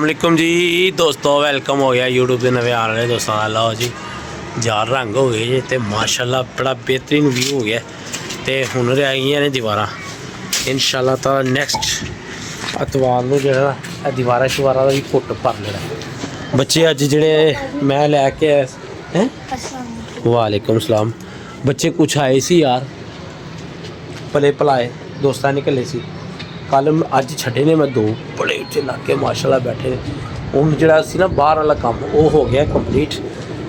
वालेकुम जी दोस्तों, वेलकम हो गया यूट्यूब के नवे आ रहे दोस्तों का। लो जी जार रंग हो गए जी, तो माशाल्लाह बड़ा बेहतरीन व्यू हो गया। तो हुण रह गई ने दीवारा, इंशाल्लाह ताला नैक्सट अतवार को जो दीवारा शवारा का भी पुट भर लेना। बच्चे अज जोड़े मैं लैके आया हैं, वालेकुम सलाम। बच्चे कुछ आए सी यार, भले भलाए दोस्तां निकले सी। कल अज छड्डे ने मैं दो बड़े उच्चे इलाके माशाल्लाह बैठे ने। हुण जिहड़ा सी ना बाहर वाला कम वो हो गया कंप्लीट,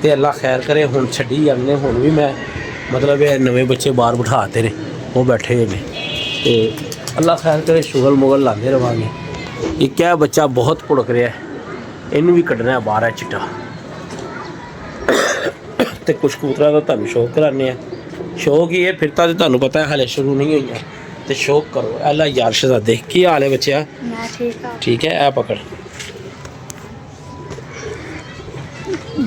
तो अल्लाह खैर करे हुण छड्डी जाने। हुण भी मैं मतलब नवे बच्चे बाहर बिठाते ने, वो बैठे ने, तो अल्लाह खैर करे शुगल मुगल लाते रवांगे। एक क्या बच्चा बहुत भुड़क रहा है, इनू भी कड्ढना है बाहर है चिट्टा। तो कुछ कबूतरा का तुहानूं शौक कराने हैं। शौक ही है फिरता तो तुहानूं पता है हाले शुरू नहीं हुई, तो शौक करो। अल्लाह यार शहजादे की हाल है बच्चा? ठीक है, ऐ पकड़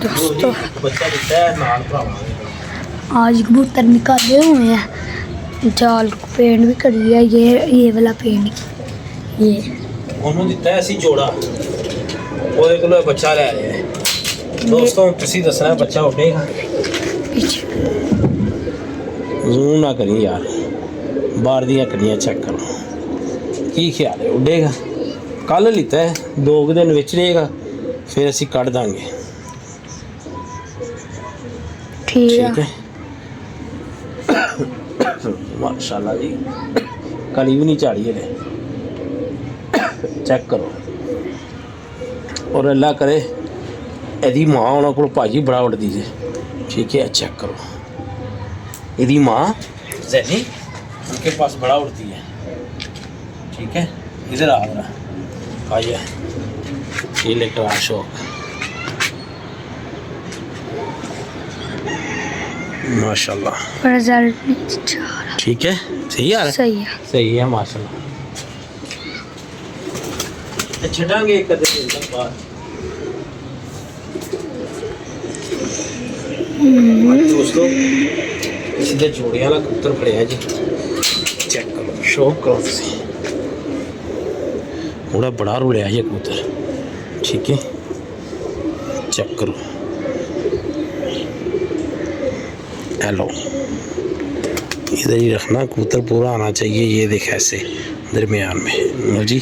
दोस्तों। बच्चा दिता है नाल भरावांगे। आज कबूतर निकाले हुए हैं, जाल पेंट भी करी है। ये वाला पेंट ये ਉਹਨੂੰ ਦਿੱਤਾ ਹੈ ਅਸੀਂ ਜੋੜਾ, ਉਹਦੇ ਕੋਲੋਂ ਬੱਚਾ ਲੈ ਰਹੇ हैं दोस्तों। ਤੁਸੀਂ ਦੱਸਣਾ ਬੱਚਾ ਉੱਡੇਗਾ? पीछे ਜ਼ੂਮ ਨਾ ਕਰੀ यार, बाहर ਦੀਆਂ ਕੜੀਆਂ ਚੈੱਕ ਕਰੋ। ਕੀ ਖਿਆਲ ਹੈ ਉੱਡੇਗਾ? ਕੱਲ ਲਿੱਤਾ ਹੈ, 2 ਦਿਨ ਵਿੱਚ ਰਹੇਗਾ, ਫਿਰ ਅਸੀਂ ਕੱਢ ਦਾਂਗੇ। ठीक है। माशाल्लाह जी, कली भी नहीं झाड़ी है, चेक करो। और अल्लाह करे यदि माँ उन्होंने को भाजी बड़ा उड़ती है। ठीक है, चेक करो। यदि माँ जैनी उनके पास बड़ा उड़ती है। ठीक है, इधर आ रहा आइए, ये लेकर आ शौक माशाल्लाह। रिजल्ट ठीक है, सही आ रहा है? सही है माशाल्लाह। छटांगे एक कदे दिन तक बाद। दोस्तों सीधे जोड़े वाला कबूतर फड़िया जी, चेक करो, शौक करो तुसी। थोड़ा बड़ा रुड़िया जी कबूतर। ठीक है, चेक करो। हेलो, इधर ही रखना, कबूतर पूरा आना चाहिए। ये देख ऐसे दरमियान में। लो जी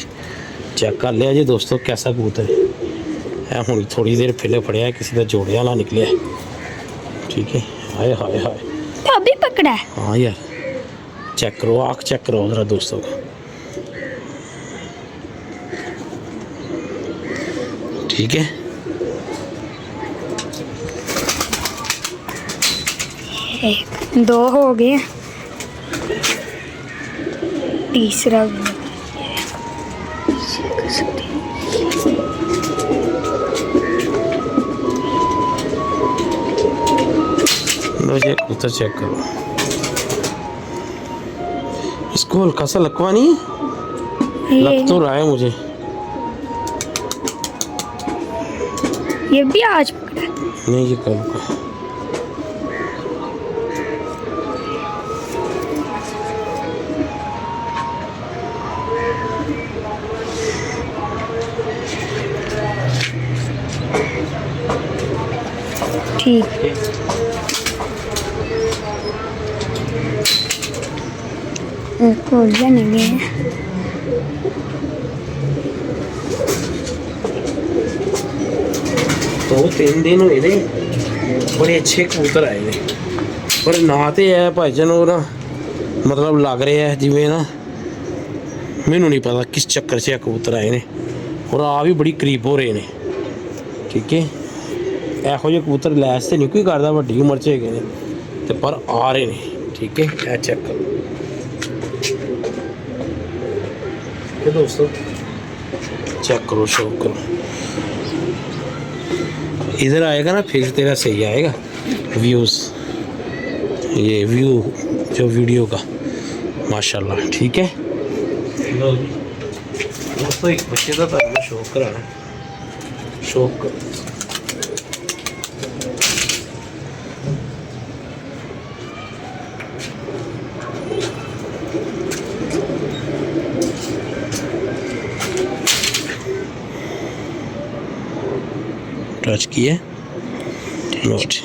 चेक कर लिया जी दोस्तों, कैसा कबूतर है। हुण थोड़ी देर पहले फड़िया, किसी का जोड़े वाला निकलिया। ठीक है, हाय हाय हाय, अभी पकड़ा है। हाँ यार, चेक करो, आँख चेक करो ज़रा दोस्तों का। ठीक है, दो हो गए, तीसरा भी। लो जी कबूतर चेक करो। इसको हल्का सा लकवा नहीं लग तो रहा है मुझे। ये भी आज पकड़ा नहीं, ये कल का। ठीक है। खोल जाएंगे। तो 3 दिन हुए ने, बड़े अच्छे कबूतर आए ने, पर ना तो है भाईजान वो ना मतलब लग रहा है जिमें ना मैनू नहीं पता किस चक्कर से कबूतर आए ने, और आ भी बड़ी करीब हो रहे ने। ठीक है, ਇਹੋ ਜਿਹੇ कबूतर लैस तो नहीं कोई करता, वड्डी उम्र च है तो पर आ रहे हैं। ठीक है, यह चेक करो। ठीक है दोस्तों, चेक करो, शौक करो। इधर आएगा ना फिर तेरा सही आएगा व्यूज़, ये व्यू जो वीडियो का माशाल्लाह। ठीक है दोस्तों, एक बच्चे का तो शौक कराना, शौक करो। टच किए लो जी।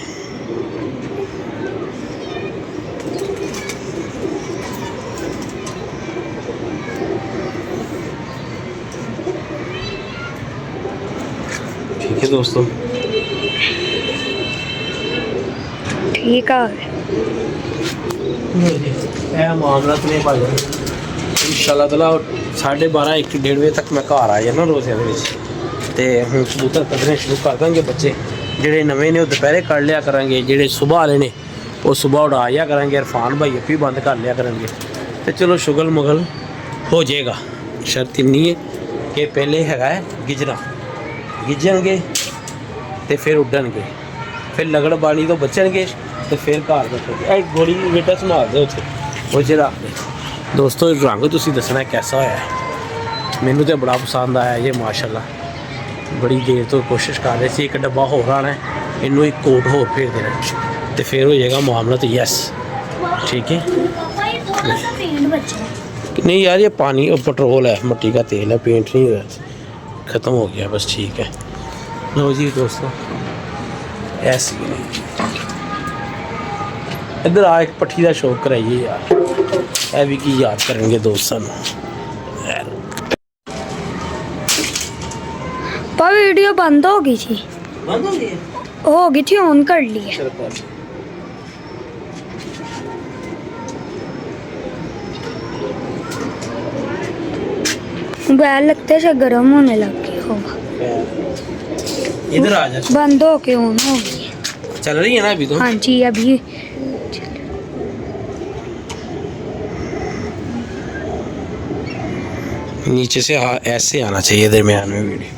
ठीक है दोस्तों, ठीक है ਇਹ ਮਾਮਲਾਤ ਨੇ ਭਾਈ ਇਨਸ਼ਾਅੱਲਾ ਤਾਲਾ 12:30 1:30 ਵਜੇ ਤੱਕ ਮੈਂ ਘਰ ਆ ਜਾਣਾ ਰੋਜ਼ਿਆਂ ਦੇ ਵਿੱਚ। ਤੇ ਹੁਣ ਕਬੂਤਰ ਕੱਢਣੇ ਸ਼ੁਰੂ ਕਰ ਦਾਂਗੇ ਬੱਚੇ। ਜਿਹੜੇ ਨਵੇਂ ਨੇ ਉਹ ਦੁਪਹਿਰੇ ਕੱਢ ਲਿਆ ਕਰਾਂਗੇ, ਜਿਹੜੇ ਸਵੇਰ ਵਾਲੇ ਨੇ ਉਹ ਸਵੇਰ ਉਡਾ ਆਇਆ ਕਰਾਂਗੇ। ਇਰਫਾਨ ਭਾਈ ਆਪੀ ਬੰਦ ਕਰ ਲਿਆ ਕਰਨਗੇ ਤੇ ਚਲੋ ਸ਼ੁਗਲ ਮੁਗਲ ਹੋ ਜਾਏਗਾ। ਸ਼ਰਤ ਇੰਨੀ ਹੈ ਕਿ ਪਹਿਲੇ ਹੈਗਾ ਗਿਜਣਾ, ਗਿੱਜਣਗੇ ਤੇ ਫਿਰ ਉੱਡਣਗੇ, ਫਿਰ ਲਗੜ ਬਾਣੀ ਤੋਂ ਬਚਣਗੇ ਤੇ ਫਿਰ ਘਰ ਬੈਠਣਗੇ। ਇਹ ਗੋਲੀ ਬੇਟਾ ਸੰਭਾਲ ਦੇ ਉੱਥੇ ਉਹ ਜਿਹੜਾ ਦੋਸਤੋ ਰੰਗ ਤੁਸੀਂ ਦੱਸਣਾ ਕੈਸਾ ਹੋਇਆ ਹੈ। ਮੈਨੂੰ ਤਾਂ ਬੜਾ ਪਸੰਦ ਆਇਆ ਇਹ ਮਾਸ਼ਾਅੱਲਾ। ਬੜੀ ਦੇਰ ਤੋਂ ਕੋਸ਼ਿਸ਼ ਕਰ ਰਹੇ ਸੀ ਇੱਕ ਡੱਬਾ ਹੋਰ ਆਣਾ, ਇਹਨੂੰ ਇੱਕ ਕੋਟ ਹੋਰ ਫੇਰ ਦੇਣਾ ਤੇ ਫਿਰ ਹੋ ਜਾਏਗਾ ਮਾਮਲਾ। तो यस ठीक है। नहीं यार ये पानी और पेट्रोल है, मिट्टी का तेल है, पेंट नहीं हुआ, ख़त्म हो गया बस। ठीक है लो जी दोस्तों, ऐसी इधर आ एक पट्ठी का शौक कराइए यार, ਇਹ ਵੀ ਕੀ ਯਾਦ ਕਰਨਗੇ ਦੋਸਤਾਂ ਨੂੰ। पर वीडियो बंद हो गई थी, बंद हो गई हो गई थी, ऑन कर ली है। बैल लगते से गर्म होने लग गया होगा। इधर आ जा, बंद हो के ऑन हो गई है। चल रही है ना अभी तो? हाँ जी अभी नीचे से ऐसे आना चाहिए दरमियान में वीडियो।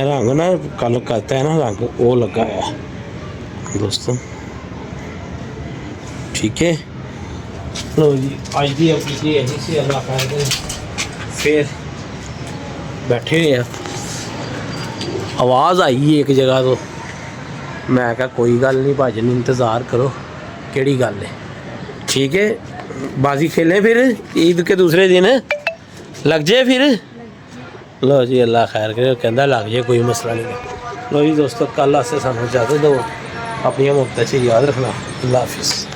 रंग ना कल करता है ना रंग वो लगा है दोस्तों। ठीक है लो जी, आज भी अपनी यही से अल्लाह कर फिर बैठे हैं। आवाज़ आई है एक जगह तो मैं कहा कोई गल नहीं भाजन, इंतज़ार करो केड़ी गल है। ठीक है बाजी खेलें फिर ईद के दूसरे दिन लग जाए फिर। लो जी अल्लाह खैर करे, कहता लग जाए कोई मसला नहीं। लो जी दोस्तों कल आस्ते सानू इजाज़त दो, अपनी मुफ्त से याद रखना। अल्लाह हाफिज़।